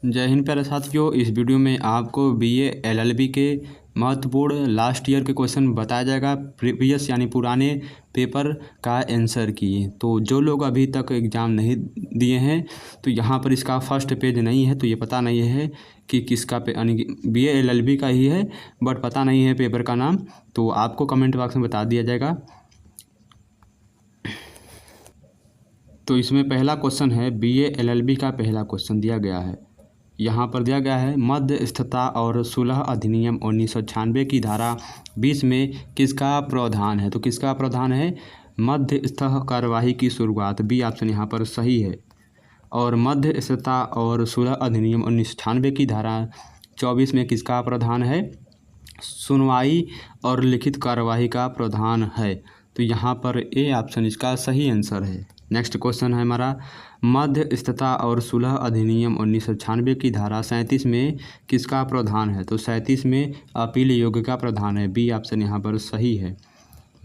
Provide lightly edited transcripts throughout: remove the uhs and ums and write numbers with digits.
जय हिंद प्यारे साथियों। इस वीडियो में आपको बीए एलएलबी के महत्वपूर्ण लास्ट ईयर के क्वेश्चन बताया जाएगा, प्रीवियस यानी पुराने पेपर का आंसर की। तो जो लोग अभी तक एग्ज़ाम नहीं दिए हैं तो यहाँ पर इसका फर्स्ट पेज नहीं है, तो ये पता नहीं है कि किसका यानी बीए एलएलबी का ही है, बट पता नहीं है पेपर का नाम, तो आपको कमेंट बॉक्स में बता दिया जाएगा। तो इसमें पहला क्वेश्चन है, बीए एलएलबी का पहला क्वेश्चन दिया गया है। यहाँ पर दिया गया है, मध्यस्थता और सुलह अधिनियम 1996 की धारा 20 में किसका प्रावधान है। तो किसका प्रावधान है? मध्यस्थ कार्यवाही की शुरुआत, बी ऑप्शन यहाँ पर सही है। और मध्यस्थता और सुलह अधिनियम 1996 की धारा 24 में किसका प्रावधान है? सुनवाई और लिखित कार्यवाही का प्रावधान है। तो यहाँ पर ए ऑप्शन इसका सही आंसर है। नेक्स्ट क्वेश्चन है हमारा, मध्यस्थता और सुलह अधिनियम 1996 की धारा 37 में किसका प्रावधान है। तो 37 में अपील योग्य का प्रावधान है, बी ऑप्शन यहाँ पर सही है।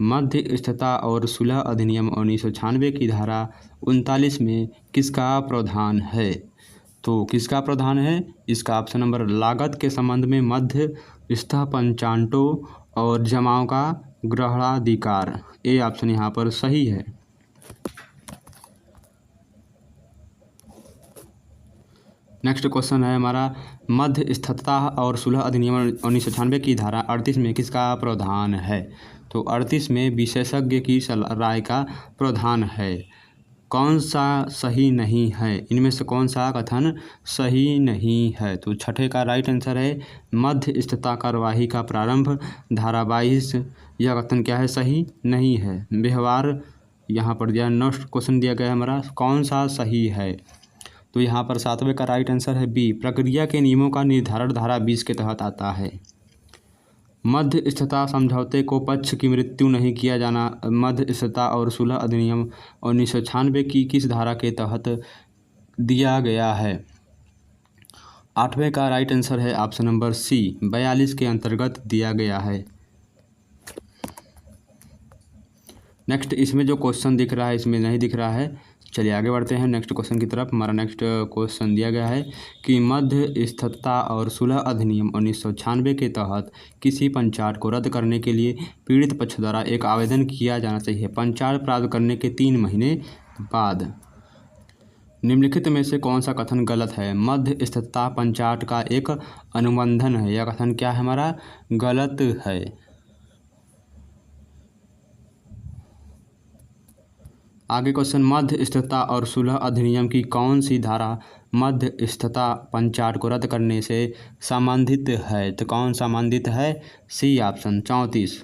मध्यस्थता और सुलह अधिनियम 1996 की धारा 39 में किसका प्रावधान है। तो किसका प्रावधान है? इसका ऑप्शन नंबर, लागत के संबंध में मध्यस्थ पंचाटों और जमाओं का ग्रहणाधिकार, ए ऑप्शन यहाँ पर सही है। नेक्स्ट क्वेश्चन है हमारा, मध्यस्थता और सुलह अधिनियम 1996 की धारा 38 में किसका प्रावधान है। तो 38 में विशेषज्ञ की राय का प्रावधान है। कौन सा सही नहीं है? इनमें से कौन सा कथन सही नहीं है? तो छठे का राइट आंसर है, मध्यस्थता कार्यवाही का प्रारंभ, धारा 22, यह कथन क्या है? सही नहीं है। व्यवहार यहाँ पर दिया, नेक्स्ट क्वेश्चन दिया गया हमारा, कौन सा सही है। तो यहाँ पर 7वें का राइट आंसर है बी, प्रक्रिया के नियमों का निर्धारण धारा 20 के तहत आता है। मध्यस्थता समझौते को पक्ष की मृत्यु नहीं किया जाना, मध्यस्थता और सुलह अधिनियम 1996 की किस धारा के तहत दिया गया है। 8वें का राइट आंसर है ऑप्शन नंबर सी, 42 के अंतर्गत दिया गया है। नेक्स्ट इसमें जो क्वेश्चन दिख रहा है इसमें नहीं दिख रहा है, चलिए आगे बढ़ते हैं नेक्स्ट क्वेश्चन की तरफ। हमारा नेक्स्ट क्वेश्चन दिया गया है कि मध्यस्थता और सुलह अधिनियम 1996 के तहत किसी पंचाट को रद्द करने के लिए पीड़ित पक्ष द्वारा एक आवेदन किया जाना चाहिए, पंचाट प्राप्त करने के 3 महीने बाद। निम्नलिखित में से कौन सा कथन गलत है। मध्यस्थता पंचाट का एक अनुबंधन है, यह कथन क्या है हमारा? गलत है। आगे क्वेश्चन, मध्यस्थता और सुलह अधिनियम की कौन सी धारा मध्यस्थता पंचाट को रद्द करने से संबंधित है। तो कौन संबंधित है? C option 34।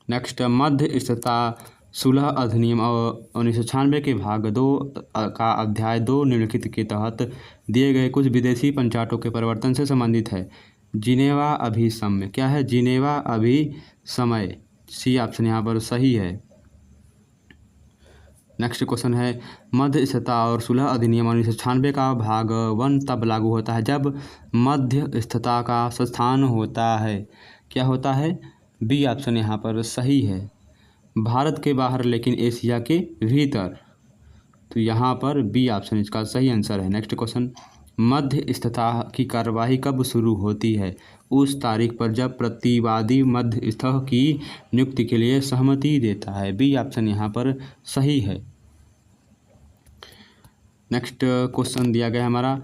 नेक्स्ट, मध्यस्थता सुलह अधिनियम 1996 के भाग 2 का अध्याय 2 निम्नलिखित के तहत दिए गए कुछ विदेशी पंचाटों के परिवर्तन से संबंधित है। जिनेवा अभिसमय, क्या है? जिनेवा अभिसमय, सी ऑप्शन यहाँ पर सही है। नेक्स्ट क्वेश्चन है, मध्यस्थता और सुलह अधिनियम 1996 का भाग 1 तब लागू होता है जब मध्यस्थता का संस्थान होता है, क्या होता है? बी ऑप्शन यहाँ पर सही है। भारत के बाहर लेकिन एशिया के भीतर, तो यहाँ पर बी ऑप्शन इसका सही आंसर है। नेक्स्ट क्वेश्चन, मध्यस्थता की कार्यवाही कब शुरू होती है? उस तारीख पर जब प्रतिवादी मध्यस्थ की नियुक्ति के लिए सहमति देता है, बी ऑप्शन यहाँ पर सही है। नेक्स्ट क्वेश्चन दिया गया हमारा,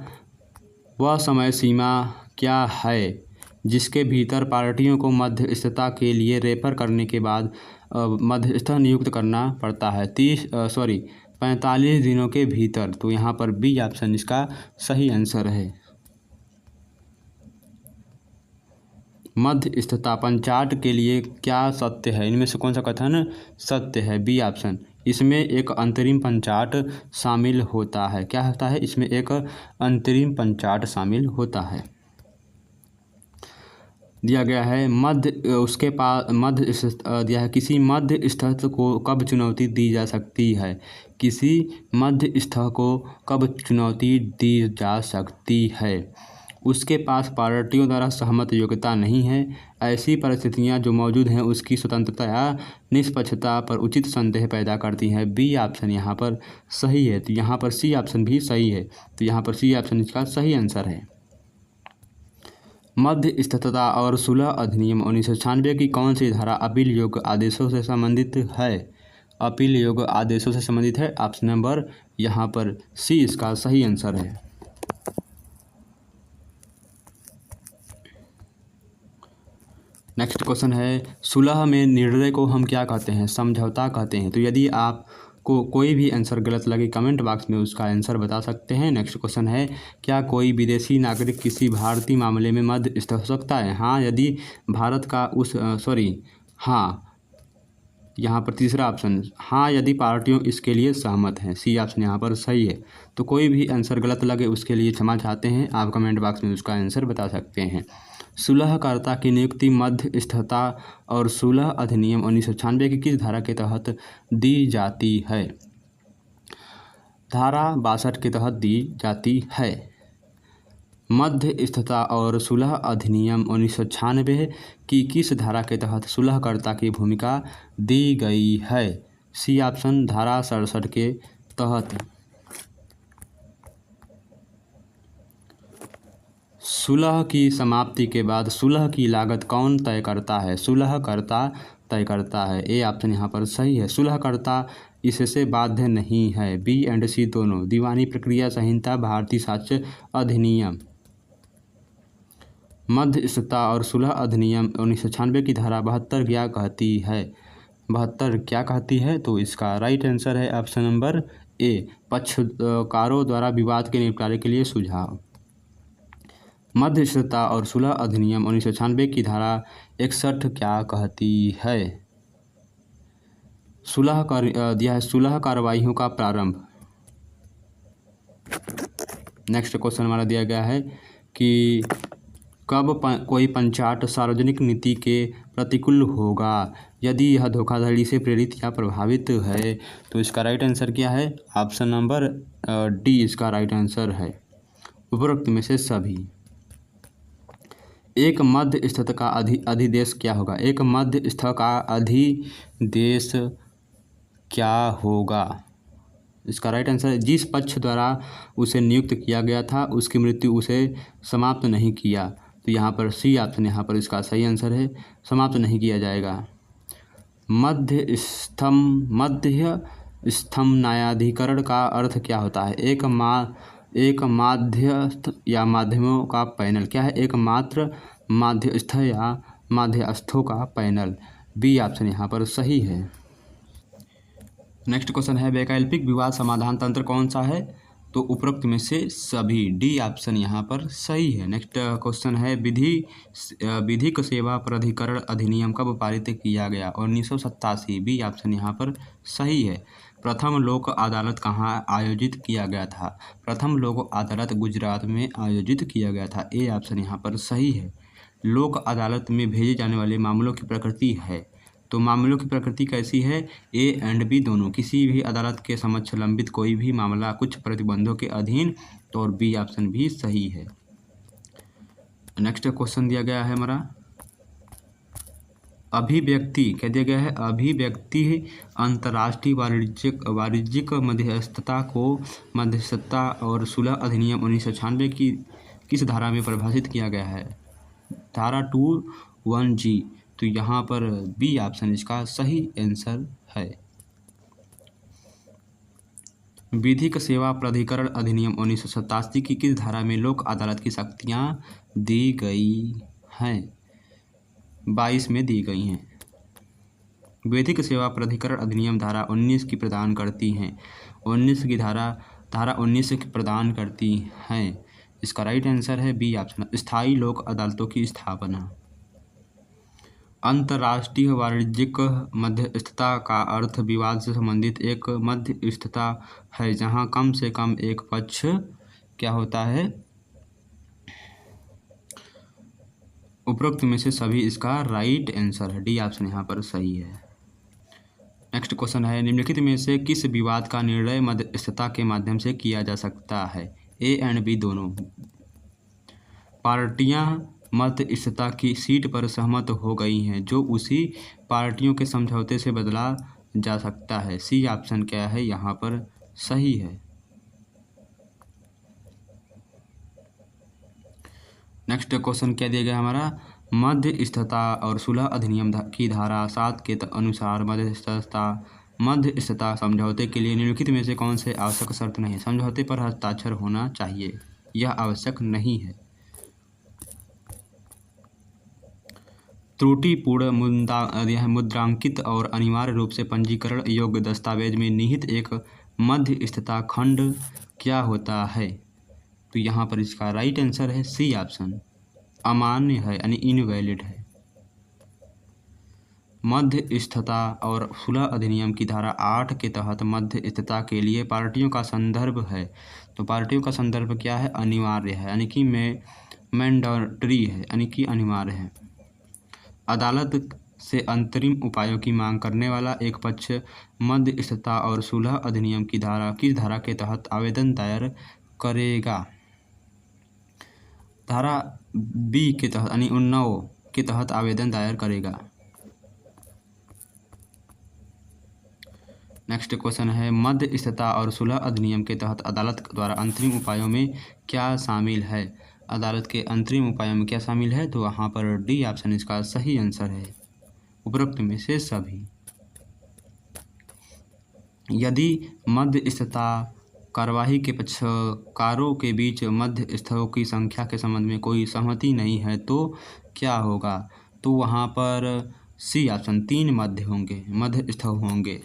वह समय सीमा क्या है जिसके भीतर पार्टियों को मध्यस्थता के लिए रेफर करने के बाद मध्यस्थ नियुक्त करना पड़ता है? 45 दिनों के भीतर, तो यहाँ पर बी ऑप्शन इसका सही आंसर है। मध्यस्थता पंचाट के लिए क्या सत्य है? इनमें से कौन सा कथन सत्य है? बी ऑप्शन, इसमें एक अंतरिम पंचाट शामिल होता है। क्या होता है? इसमें एक अंतरिम पंचाट शामिल होता है। दिया गया है, उसके पास दिया है, किसी मध्यस्थ को कब चुनौती दी जा सकती है। किसी मध्यस्थ को कब चुनौती दी जा सकती है? उसके पास पार्टियों द्वारा सहमत योग्यता नहीं है। ऐसी परिस्थितियां जो मौजूद हैं उसकी स्वतंत्रता या निष्पक्षता पर उचित संदेह पैदा करती हैं। बी ऑप्शन यहाँ पर सही है। तो यहाँ पर सी ऑप्शन भी सही है। तो यहाँ पर सी ऑप्शन इसका सही आंसर है। मध्यस्थता और सुलह अधिनियम 1996 की कौन सी धारा अपील योग्य आदेशों से संबंधित है? अपील योग्य आदेशों से संबंधित है। ऑप्शन नंबर यहाँ पर सी इसका सही आंसर है। नेक्स्ट क्वेश्चन है, सुलह में निर्णय को हम क्या कहते हैं? समझौता कहते हैं। तो यदि आपको कोई भी आंसर गलत लगे कमेंट बॉक्स में उसका आंसर बता सकते हैं। नेक्स्ट क्वेश्चन है, क्या कोई विदेशी नागरिक किसी भारतीय मामले में मध्यस्थ हो सकता है? हाँ, यदि भारत का हाँ, यहाँ पर तीसरा ऑप्शन, हाँ यदि पार्टियों इसके लिए सहमत हैं। सी ऑप्शन यहाँ पर सही है। तो कोई भी आंसर गलत लगे उसके लिए क्षमा चाहते हैं, आप कमेंट बॉक्स में उसका आंसर बता सकते हैं। सुलहकर्ता की नियुक्ति मध्यस्थता और सुलह अधिनियम 1996 की किस धारा के तहत दी जाती है? धारा 62 के तहत दी जाती है। मध्यस्थता और सुलह अधिनियम 1996 की किस धारा के तहत सुलहकर्ता की भूमिका दी गई है? सी ऑप्शन धारा 67 के तहत। सुलह की समाप्ति के बाद सुलह की लागत कौन तय करता है? सुलहकर्ता तय करता है। ए ऑप्शन यहाँ पर सही है। सुलहकर्ता इससे बाध्य नहीं है। बी एंड सी दोनों। दीवानी प्रक्रिया संहिता, भारतीय साक्ष्य अधिनियम। मध्यस्थता और सुलह अधिनियम 1996 की धारा 72 क्या कहती है? 72 क्या कहती है? तो इसका राइट आंसर है ऑप्शन नंबर ए, पक्षकारों द्वारा विवाद के निपटारे के लिए सुझाव। मध्यस्थता और सुलह अधिनियम 1996 की धारा 61 क्या कहती है? सुलह कार्रवाइयों का प्रारंभ। नेक्स्ट क्वेश्चन हमारा दिया गया है कि कब कोई पंचायत सार्वजनिक नीति के प्रतिकूल होगा? यदि यह धोखाधड़ी से प्रेरित या प्रभावित है। तो इसका राइट आंसर क्या है? ऑप्शन नंबर डी इसका राइट आंसर है। उपरोक्त में से सभी। एक मध्यस्थ का अधिदेश क्या होगा? एक मध्यस्थ का अधिदेश क्या होगा? इसका राइट आंसर है, जिस पक्ष द्वारा उसे नियुक्त किया गया था उसकी मृत्यु उसे समाप्त नहीं किया। तो यहाँ पर सी ऑप्शन यहाँ पर इसका सही आंसर है, समाप्त नहीं किया जाएगा। मध्यस्थम न्यायाधिकरण का अर्थ क्या होता है? एक माध्यस्थ या माध्यमों का पैनल। क्या है? एक मात्र माध्यस्थ या माध्यस्थों का पैनल। बी ऑप्शन यहाँ पर सही है। नेक्स्ट क्वेश्चन है, वैकल्पिक विवाद समाधान तंत्र कौन सा है? तो उपरोक्त में से सभी। डी ऑप्शन यहाँ पर सही है। नेक्स्ट क्वेश्चन है, विधिक सेवा प्राधिकरण अधिनियम कब पारित किया गया? 1987। बी ऑप्शन यहाँ पर सही है। प्रथम लोक अदालत कहाँ आयोजित किया गया था? प्रथम लोक अदालत गुजरात में आयोजित किया गया था। ए ऑप्शन यहाँ पर सही है। लोक अदालत में भेजे जाने वाले मामलों की प्रकृति है। तो मामलों की प्रकृति कैसी है? ए एंड बी दोनों। किसी भी अदालत के समक्ष लंबित कोई भी मामला कुछ प्रतिबंधों के अधीन। तो और बी ऑप्शन भी सही है। नेक्स्ट क्वेश्चन दिया गया है हमारा, अभिव्यक्ति क्या दिया गया है? अभिव्यक्ति अंतर्राष्ट्रीय वाणिज्यिक मध्यस्थता और सुलह अधिनियम 1996 की किस धारा में परिभाषित किया गया है? धारा 21G। तो यहाँ पर बी ऑप्शन इसका सही आंसर है। विधिक सेवा प्राधिकरण अधिनियम 1987 की किस धारा में लोक अदालत की शक्तियाँ दी गई हैं? 22 में दी गई हैं। विधिक सेवा प्राधिकरण अधिनियम धारा 19 की प्रदान करती हैं। 19 की धारा 19 की प्रदान करती हैं। इसका राइट आंसर है बी ऑप्शन, स्थायी लोक अदालतों की स्थापना। अंतर्राष्ट्रीय वाणिज्यिक मध्यस्थता का अर्थ विवाद से संबंधित एक मध्यस्थता है जहां कम से कम एक पक्ष क्या होता है? उपरोक्त में से सभी इसका राइट आंसर है। डी ऑप्शन यहाँ पर सही है। नेक्स्ट क्वेश्चन है, निम्नलिखित में से किस विवाद का निर्णय मध्यस्थता के माध्यम से किया जा सकता है? ए एंड बी दोनों। पार्टियां मध्यस्थता की सीट पर सहमत हो गई हैं जो उसी पार्टियों के समझौते से बदला जा सकता है। सी ऑप्शन क्या है यहाँ पर सही है। नेक्स्ट क्वेश्चन क्या दिया गया हमारा, मध्यस्थता और सुलह अधिनियम की धारा 7 के अनुसार मध्यस्थता समझौते के लिए निम्नलिखित में से कौन से आवश्यक शर्त नहीं है। समझौते पर हस्ताक्षर होना चाहिए, यह आवश्यक नहीं है। त्रुटिपूर्ण मुद्रांकित और अनिवार्य रूप से पंजीकरण योग्य दस्तावेज में निहित एक मध्यस्थता खंड क्या होता है। तो यहाँ पर इसका राइट आंसर है सी ऑप्शन, अमान्य है यानी इनवैलिड है। मध्यस्थता और सुलह अधिनियम की धारा 8 के तहत मध्यस्थता के लिए पार्टियों का संदर्भ है। तो पार्टियों का संदर्भ क्या है, अनिवार्य है यानी कि मैंडेटरी है यानी कि अनिवार्य है। अदालत से अंतरिम उपायों की मांग करने वाला एक पक्ष मध्यस्थता और सुलह अधिनियम की किस धारा के तहत आवेदन दायर करेगा। धारा बी के तहत यानी 19 के तहत आवेदन दायर करेगा। नेक्स्ट क्वेश्चन है, मध्यस्थता और सुलह अधिनियम के तहत अदालत द्वारा अंतरिम उपायों में क्या शामिल है। अदालत के अंतरिम उपायों में क्या शामिल है, तो वहाँ पर डी ऑप्शन इसका सही आंसर है, उपरोक्त में से सभी। यदि मध्यस्थता कार्यवाही के पक्षकारों के बीच मध्यस्थों की संख्या के संबंध में कोई सहमति नहीं है तो क्या होगा। तो वहाँ पर सी ऑप्शन 3 मध्यस्थ होंगे।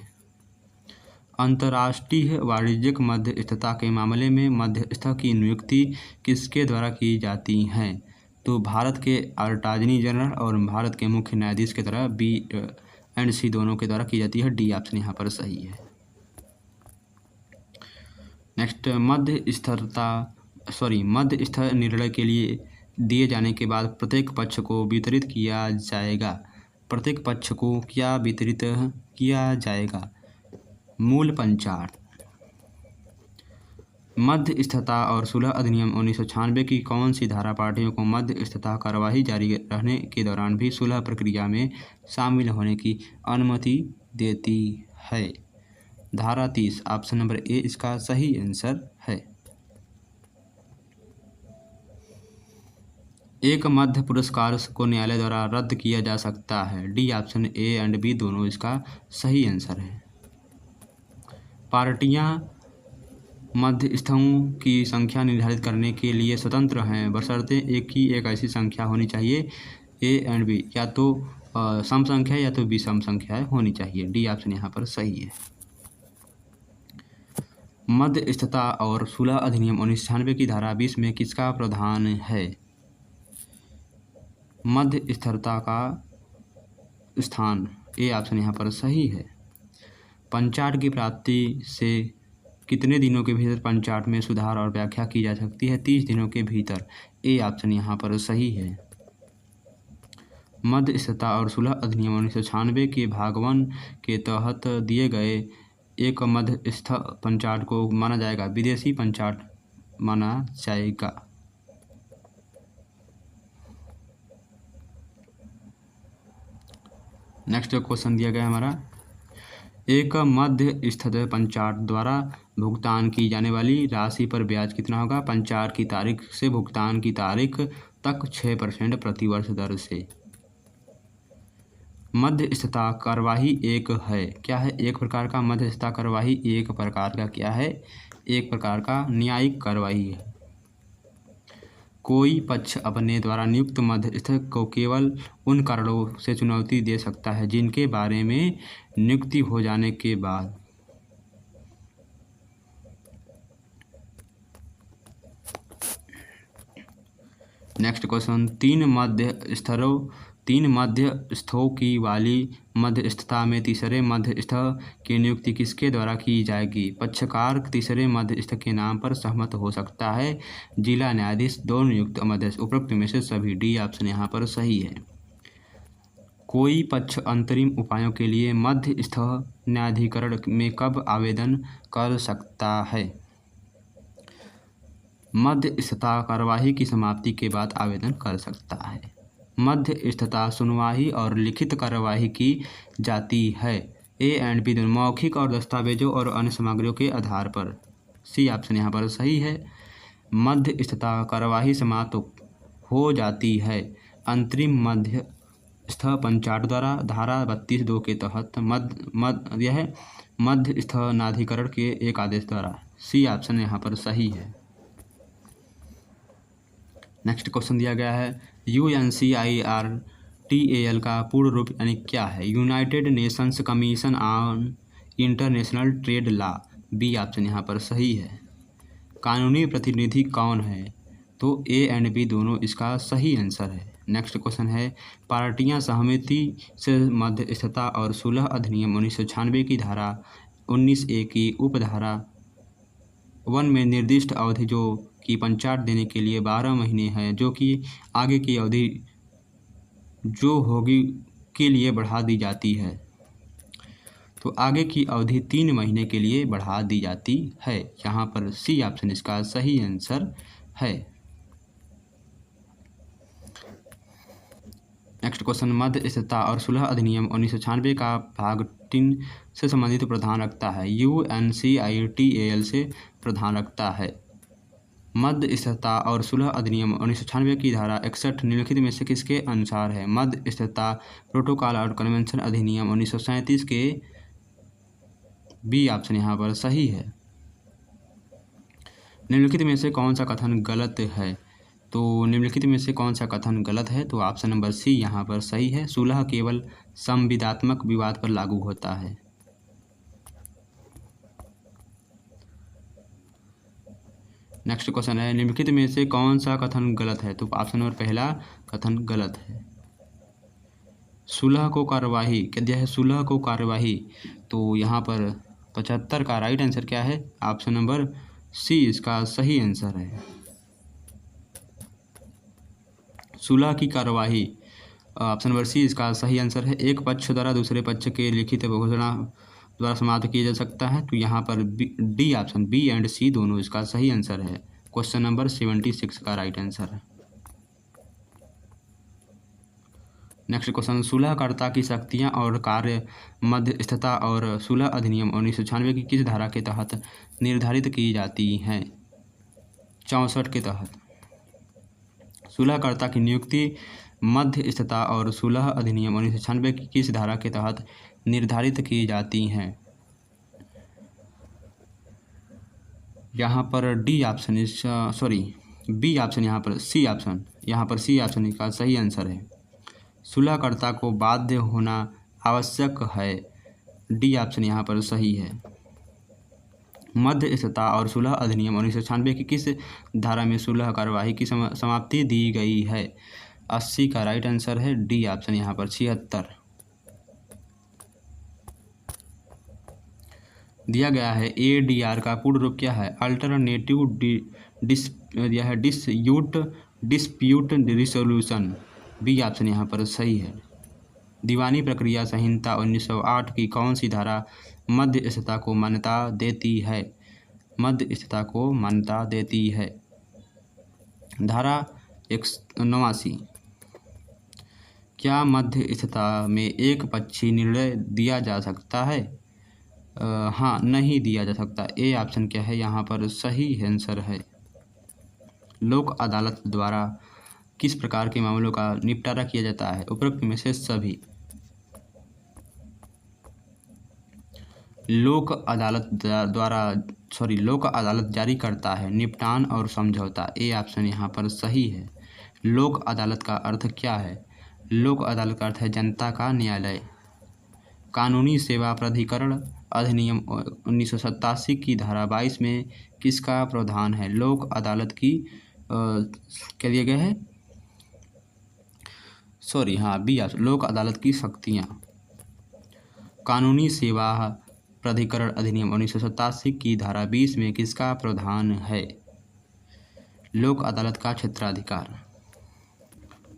अंतर्राष्ट्रीय वाणिज्यिक मध्यस्थता के मामले में मध्यस्थ की नियुक्ति किसके द्वारा की जाती है। तो भारत के अटॉर्नी जनरल और भारत के मुख्य न्यायाधीश के द्वारा बी एंड सी दोनों के द्वारा की जाती है। डी ऑप्शन यहाँ पर सही है। नेक्स्ट, मध्यस्थ निर्णय के लिए दिए जाने के बाद प्रत्येक पक्ष को वितरित किया जाएगा। प्रत्येक पक्ष को क्या वितरित किया जाएगा, मूल पंचाट। मध्यस्थता और सुलह अधिनियम 1996 की कौन सी धारा पार्टियों को मध्यस्थता कार्यवाही जारी रहने के दौरान भी सुलह प्रक्रिया में शामिल होने की अनुमति देती है। धारा 30, ऑप्शन नंबर ए इसका सही आंसर है। एक मध्य पुरस्कार को न्यायालय द्वारा रद्द किया जा सकता है। D option A and B दोनों इसका सही आंसर है। पार्टियां मध्यस्थों की संख्या निर्धारित करने के लिए स्वतंत्र हैं बशर्ते एक ऐसी संख्या होनी चाहिए, ए एंड बी, या तो सम संख्या या तो विषम संख्या होनी चाहिए। डी ऑप्शन यहाँ पर सही है। मध्यस्थता और सुलह अधिनियम 1996 की धारा 20 में किसका प्रावधान है। मध्यस्थता का स्थान, ए ऑप्शन यहाँ पर सही है। पंचाट की प्राप्ति से कितने दिनों के भीतर पंचाट में सुधार और व्याख्या की जा सकती है। 30 दिनों के भीतर। ए ऑप्शन यहाँ पर सही है। मध्यस्थता और सुलह अधिनियम 1996 के भाग 1 के तहत दिए गए एक मध्यस्थ पंचाट को माना जाएगा, विदेशी पंचाट माना जाएगा। नेक्स्ट क्वेश्चन दिया गया हमारा, एक मध्यस्थ पंचाट द्वारा भुगतान की जाने वाली राशि पर ब्याज कितना होगा। पंचाट की तारीख से भुगतान की तारीख तक 6% प्रतिवर्ष दर से। मध्यस्थता कार्यवाही एक है, क्या है, एक प्रकार का मध्यस्थता कार्यवाही एक प्रकार का क्या है, एक प्रकार का न्यायिक कार्यवाही है। कोई पक्ष अपने द्वारा नियुक्त मध्यस्थ को केवल उन कारणों से चुनौती दे सकता है जिनके बारे में नियुक्ति हो जाने के बाद नेक्स्ट क्वेश्चन, तीन मध्यस्थों की वाली मध्यस्थता में तीसरे मध्यस्थ की नियुक्ति किसके द्वारा की जाएगी। पक्षकार तीसरे मध्यस्थ के नाम पर सहमत हो सकता है, जिला न्यायाधीश, दो नियुक्त मध्यस्थ, उपरोक्त में से सभी। डी ऑप्शन यहाँ पर सही है। कोई पक्ष अंतरिम उपायों के लिए मध्यस्थ न्यायाधिकरण में कब आवेदन कर सकता है। मध्यस्थता कार्यवाही की समाप्ति के बाद आवेदन कर सकता है। मध्यस्थता सुनवाई और लिखित कार्यवाही की जाती है। ए एंड बी दोनों मौखिक और दस्तावेजों और अन्य सामग्रियों के आधार पर। सी ऑप्शन यहाँ पर सही है। मध्यस्थता कार्यवाही समाप्त हो जाती है अंतरिम मध्यस्थ पंचायत द्वारा धारा 32(2) के तहत यह मध्यस्थनाधिकरण के एक आदेश द्वारा। सी ऑप्शन यहाँ पर सही है। नेक्स्ट क्वेश्चन दिया गया है UNCIRTAL का पूर्ण रूप यानी क्या है? United Nations Commission on International Trade Law. B option यहाँ पर सही है। कानूनी प्रतिनिधि कौन है? तो ए एंड बी दोनों इसका सही आंसर है। नेक्स्ट क्वेश्चन है पार्टियां सहमति से मध्यस्थता और सुलह अधिनियम 1996 की धारा 19(a) की उपधारा 1 में निर्दिष्ट अवधि जो कि पंचायत देने के लिए 12 महीने है, जो कि आगे की अवधि जो होगी के लिए बढ़ा दी जाती है। तो आगे की अवधि 3 महीने के लिए बढ़ा दी जाती है। यहाँ पर सी ऑप्शन इसका सही आंसर है। नेक्स्ट क्वेश्चन मध्यस्थता और सुलह अधिनियम 1996 का भाग 3 से संबंधित प्रावधान रखता है। UNCIRTAL से प्रावधान रखता है। मध्यस्थता और सुलह अधिनियम 1996 की धारा 61 निम्नलिखित में से किसके अनुसार है? मध्यस्थता प्रोटोकॉल और कन्वेंशन अधिनियम 1937 के। बी ऑप्शन यहाँ पर सही है। निम्नलिखित में से कौन सा कथन गलत है? तो निम्नलिखित में से कौन सा कथन गलत है? तो ऑप्शन नंबर सी यहाँ पर सही है। सुलह केवल संविदात्मक विवाद पर लागू होता है। नेक्स्ट क्वेश्चन है निम्नलिखित में से कौन सा कथन गलत है? तो ऑप्शन नंबर पहला कथन गलत है। सुलह को कार्यवाही क्या है? सुलह को कार्यवाही, तो यहाँ पर 75 का राइट आंसर क्या है? ऑप्शन नंबर सी इसका सही आंसर है। सुलह की कार्यवाही ऑप्शन नंबर सी इसका सही आंसर है। एक पक्ष द्वारा दूसरे पक्ष के लिखित घोषणा द्वारा समाप्त किया जा सकता है। तो यहाँ पर डी ऑप्शन बी एंड सी दोनों इसका सही आंसर है। क्वेश्चन नंबर 76 का राइट आंसर है। नेक्स्ट क्वेश्चन सुलहकर्ता की शक्तियाँ और कार्य मध्यस्थता और सुलह अधिनियम 1996 की किस धारा के तहत निर्धारित की जाती हैं? 64 के तहत। सुलहकर्ता की नियुक्ति मध्यस्थता और सुलह अधिनियम 1996 की किस धारा के तहत निर्धारित की जाती हैं? यहाँ पर डी ऑप्शन बी ऑप्शन यहाँ पर सी ऑप्शन का सही आंसर है। सुलहकर्ता को बाध्य होना आवश्यक है। डी ऑप्शन यहाँ पर सही है। मध्यस्थता और सुलह अधिनियम 1996 की किस धारा में सुलह कार्यवाही की समाप्ति दी गई है? 80 का राइट आंसर है। डी ऑप्शन यहाँ पर 76 दिया गया है। ADR का पूर्ण रूप क्या है? Alternative dispute resolution. B option यहाँ पर सही है। दीवानी प्रक्रिया संहिता 1908 की कौन सी धारा मध्यस्थता को मान्यता देती है? मध्यस्थता को मान्यता देती है धारा 189। क्या मध्यस्थता में एक पक्षी निर्णय दिया जा सकता है? हाँ, नहीं दिया जा सकता। ए ऑप्शन क्या है? यहाँ पर सही आंसर है। लोक अदालत द्वारा किस प्रकार के मामलों का निपटारा किया जाता है? उपरोक्त में से सभी। लोक अदालत जारी करता है निपटान और समझौता। ए ऑप्शन यहाँ पर सही है। लोक अदालत का अर्थ क्या है? लोक अदालत का अर्थ है जनता का न्यायालय। कानूनी सेवा प्राधिकरण अधिनियम 1987 की धारा 22 में किसका प्रावधान है? लोक अदालत की क्या दिया गया है? बी ऑप्शन लोक अदालत की शक्तियाँ। कानूनी सेवा प्राधिकरण अधिनियम 1987 की धारा 20 में किसका प्रावधान है? लोक अदालत का क्षेत्राधिकार।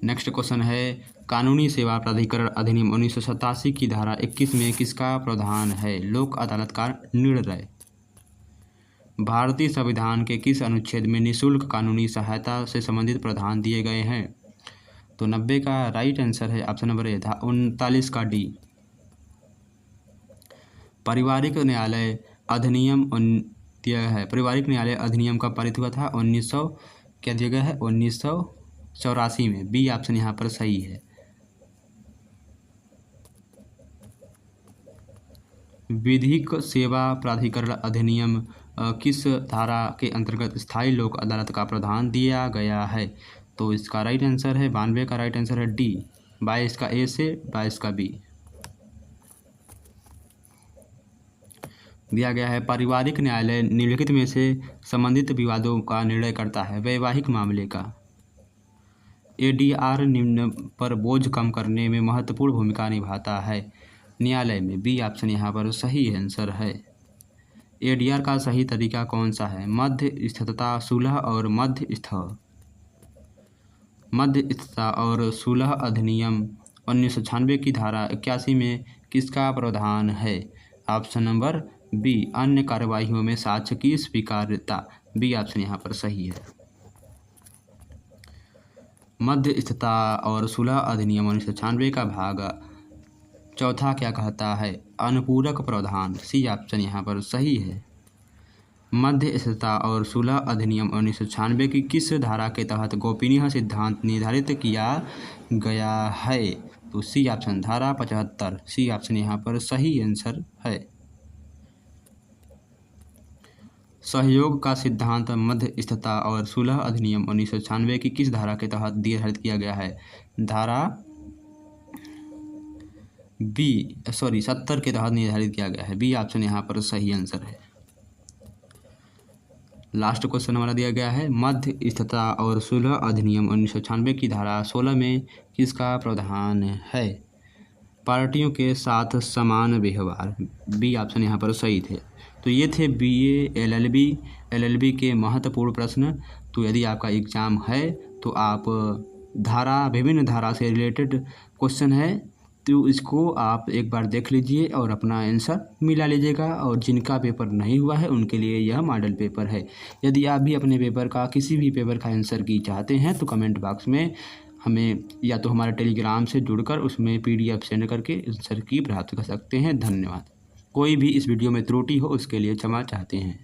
नेक्स्ट क्वेश्चन है कानूनी सेवा प्राधिकरण अधिनियम 1987 की धारा 21 में किसका प्रावधान है? लोक अदालत का निर्णय। भारतीय संविधान के किस अनुच्छेद में निःशुल्क कानूनी सहायता से संबंधित प्रावधान दिए गए हैं? तो 90 का राइट आंसर है ऑप्शन नंबर ए 39 का डी। पारिवारिक न्यायालय अधिनियम दिया है। पारिवारिक न्यायालय अधिनियम कब पारित हुआ था? 1900 क्या दिया गया है? 1984 में। बी ऑप्शन यहाँ पर सही है। विधिक सेवा प्राधिकरण अधिनियम किस धारा के अंतर्गत स्थायी लोक अदालत का प्रावधान दिया गया है? तो इसका राइट आंसर है 92 का राइट आंसर है डी। 22 का ए से 22 का बी दिया गया है। पारिवारिक न्यायालय निम्नलिखित में से संबंधित विवादों का निर्णय करता है। वैवाहिक मामले का एडीआर निम्न पर बोझ कम करने में महत्वपूर्ण भूमिका निभाता है न्यायालय में। बी ऑप्शन यहाँ पर सही आंसर है। एडीआर का सही तरीका कौन सा है? मध्य स्थता सुलह और मध्य स्थता और सुलह अधिनियम 1996 की धारा 81 में किसका प्रावधान है? ऑप्शन नंबर बी अन्य कार्यवाहियों में साक्ष्य की स्वीकार्यता। बी ऑप्शन यहाँ पर सही है। मध्यस्थता और सुलह अधिनियम 1996 का भाग चौथा क्या कहता है? अनुपूरक प्रावधान। सी ऑप्शन यहाँ पर सही है। मध्यस्थता और सुलह अधिनियम 1996 की किस धारा के तहत गोपनीय सिद्धांत निर्धारित किया गया है? तो सी ऑप्शन धारा 75। सी ऑप्शन यहाँ पर सही आंसर है। सहयोग का सिद्धांत मध्यस्थता और सुलह अधिनियम 1996 की किस धारा के तहत निर्धारित किया गया है? धारा 70 के तहत निर्धारित किया गया है। बी ऑप्शन यहाँ पर सही आंसर है। लास्ट क्वेश्चन हमारा दिया गया है मध्यस्थता और सुलह अधिनियम 1996 की धारा 16 में किसका प्रावधान है? पार्टियों के साथ समान व्यवहार। बी ऑप्शन यहाँ पर सही थे। तो ये थे बीए एलएलबी के महत्वपूर्ण प्रश्न। तो यदि आपका एग्ज़ाम है तो आप विभिन्न धारा से रिलेटेड क्वेश्चन है तो इसको आप एक बार देख लीजिए और अपना आंसर मिला लीजिएगा। और जिनका पेपर नहीं हुआ है उनके लिए यह मॉडल पेपर है। यदि आप भी अपने पेपर का किसी भी पेपर का आंसर की चाहते हैं तो कमेंट बॉक्स में हमें या तो हमारे टेलीग्राम से जुड़कर उसमें PDF सेंड करके आंसर की प्राप्त कर सकते हैं। धन्यवाद। कोई भी इस वीडियो में त्रुटि हो उसके लिए क्षमा चाहते हैं।